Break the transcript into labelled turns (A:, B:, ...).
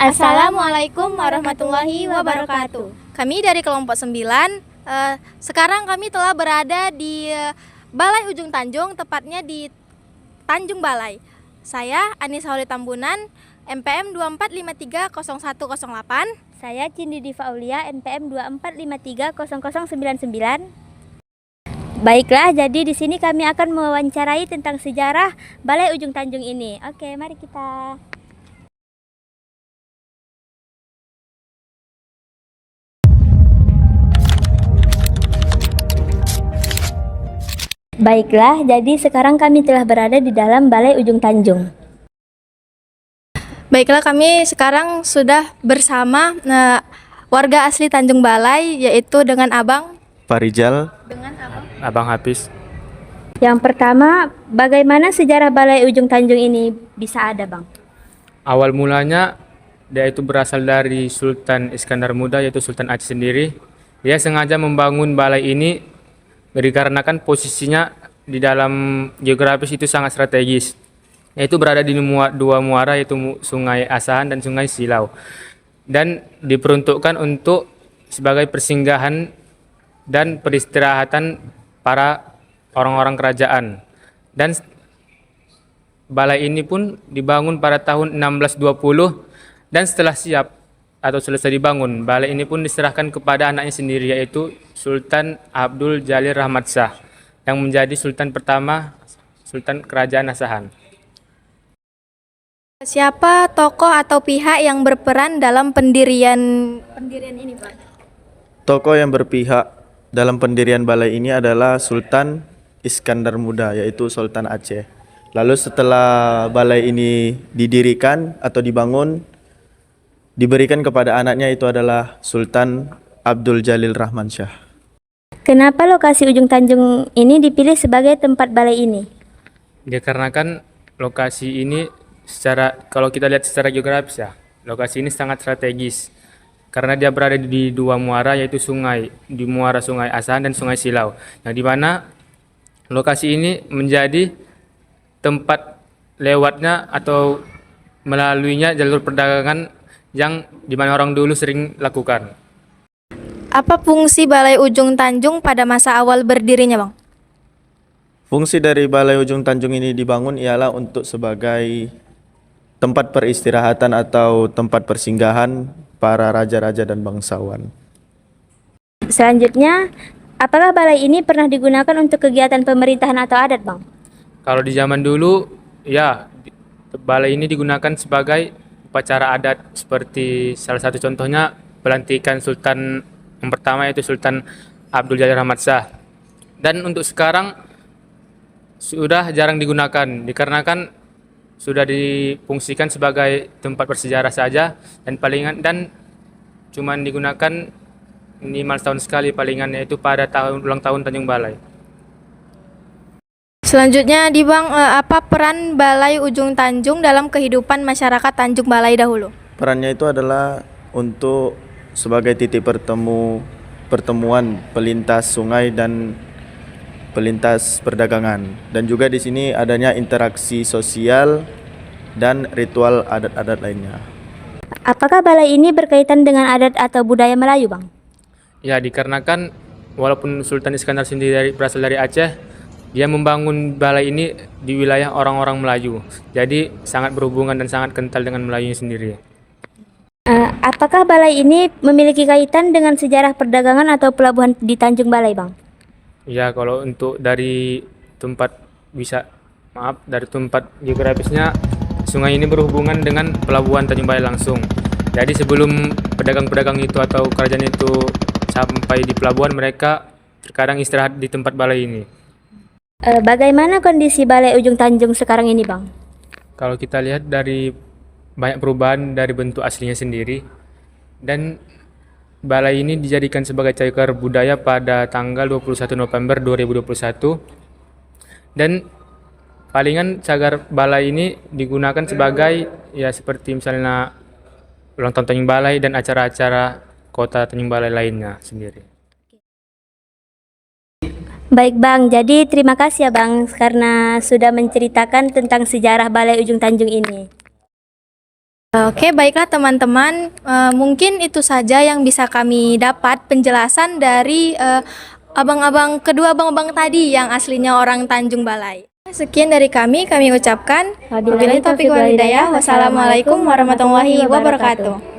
A: Assalamualaikum warahmatullahi wabarakatuh. Kami dari kelompok 9, sekarang kami telah berada di Balai Ujung Tanjung, tepatnya di Tanjung Balai. Saya Anissa Holi Tambunan, NPM 24530108.
B: Saya Cindy Diva Aulia, NPM 24530099. Baiklah, jadi di sini kami akan mewawancarai tentang sejarah Balai Ujung Tanjung ini. Oke, mari kita. Baiklah, jadi sekarang kami telah berada di dalam Balai Ujung Tanjung.
A: Baiklah, kami sekarang sudah bersama warga asli Tanjung Balai, yaitu dengan Abang
C: Pak Rijal,
A: dengan
C: Abang Hafiz.
B: Yang pertama, bagaimana sejarah Balai Ujung Tanjung ini bisa ada, Bang?
D: Awal mulanya dia itu berasal dari Sultan Iskandar Muda, yaitu Sultan Aceh sendiri. Dia sengaja membangun balai ini dikarenakan posisinya di dalam geografis itu sangat strategis, yaitu berada di dua muara, yaitu Sungai Asahan dan Sungai Silau, dan diperuntukkan untuk sebagai persinggahan dan peristirahatan para orang-orang kerajaan. Dan balai ini pun dibangun pada tahun 1620, dan setelah siap atau selesai dibangun, balai ini pun diserahkan kepada anaknya sendiri, yaitu Sultan Abdul Jalil Rahmat Shah, yang menjadi Sultan pertama Sultan Kerajaan Asahan.
A: Siapa tokoh atau pihak yang berperan dalam pendirian ini, Pak?
C: Tokoh yang berpihak dalam pendirian balai ini adalah Sultan Iskandar Muda, yaitu Sultan Aceh. Lalu setelah balai ini didirikan atau dibangun, diberikan kepada anaknya, itu adalah Sultan Abdul Jalil Rahman Shah.
B: Kenapa lokasi Ujung Tanjung ini dipilih sebagai tempat balai ini?
D: Dikarenakan lokasi ini kalau kita lihat secara geografis ya, lokasi ini sangat strategis karena dia berada di dua muara, yaitu di muara Sungai Asahan dan Sungai Silau, yang dimana lokasi ini menjadi tempat lewatnya atau melaluinya jalur perdagangan yang dimana orang dulu sering lakukan.
A: Apa fungsi Balai Ujung Tanjung pada masa awal berdirinya, Bang?
C: Fungsi dari Balai Ujung Tanjung ini dibangun ialah untuk sebagai tempat peristirahatan atau tempat persinggahan para raja-raja dan bangsawan.
B: Selanjutnya, apakah balai ini pernah digunakan untuk kegiatan pemerintahan atau adat, Bang?
D: Kalau di zaman dulu, ya, balai ini digunakan sebagai upacara adat, seperti salah satu contohnya pelantikan Sultan yang pertama, yaitu Sultan Abdul Jalil Rahmat Shah. Dan untuk sekarang sudah jarang digunakan dikarenakan sudah difungsikan sebagai tempat bersejarah saja, dan cuman digunakan minimal setahun sekali palingan, yaitu pada ulang tahun Tanjung Balai.
A: Selanjutnya, Bang, apa peran Balai Ujung Tanjung dalam kehidupan masyarakat Tanjung Balai dahulu?
C: Perannya itu adalah untuk sebagai titik pertemuan pelintas sungai dan pelintas perdagangan, dan juga di sini adanya interaksi sosial dan ritual adat-adat lainnya.
B: Apakah balai ini berkaitan dengan adat atau budaya Melayu, Bang?
D: Ya, dikarenakan walaupun Sultan Iskandar sendiri berasal dari Aceh, dia membangun balai ini di wilayah orang-orang Melayu, jadi sangat berhubungan dan sangat kental dengan Melayunya sendiri.
B: Apakah balai ini memiliki kaitan dengan sejarah perdagangan atau pelabuhan di Tanjung Balai, Bang?
D: Ya, kalau untuk dari tempat geografisnya, sungai ini berhubungan dengan pelabuhan Tanjung Balai langsung. Jadi sebelum pedagang-pedagang itu atau kerajaan itu sampai di pelabuhan, mereka terkadang istirahat di tempat balai ini.
B: Bagaimana kondisi Balai Ujung Tanjung sekarang ini, Bang?
D: Kalau kita lihat dari banyak perubahan dari bentuk aslinya sendiri, dan balai ini dijadikan sebagai cagar budaya pada tanggal 21 November 2021, dan palingan cagar balai ini digunakan sebagai, ya, seperti misalnya ulang tahun Tanjung Balai dan acara-acara kota Tanjung Balai lainnya sendiri.
B: Baik, Bang, jadi terima kasih ya, Bang, karena sudah menceritakan tentang sejarah Balai Ujung Tanjung ini.
A: Oke, baiklah teman-teman. Mungkin itu saja yang bisa kami dapat penjelasan dari kedua abang-abang tadi yang aslinya orang Tanjung Balai. Sekian dari kami ucapkan. Wabillahi taufiq wal hidayah. Wassalamualaikum warahmatullahi wabarakatuh.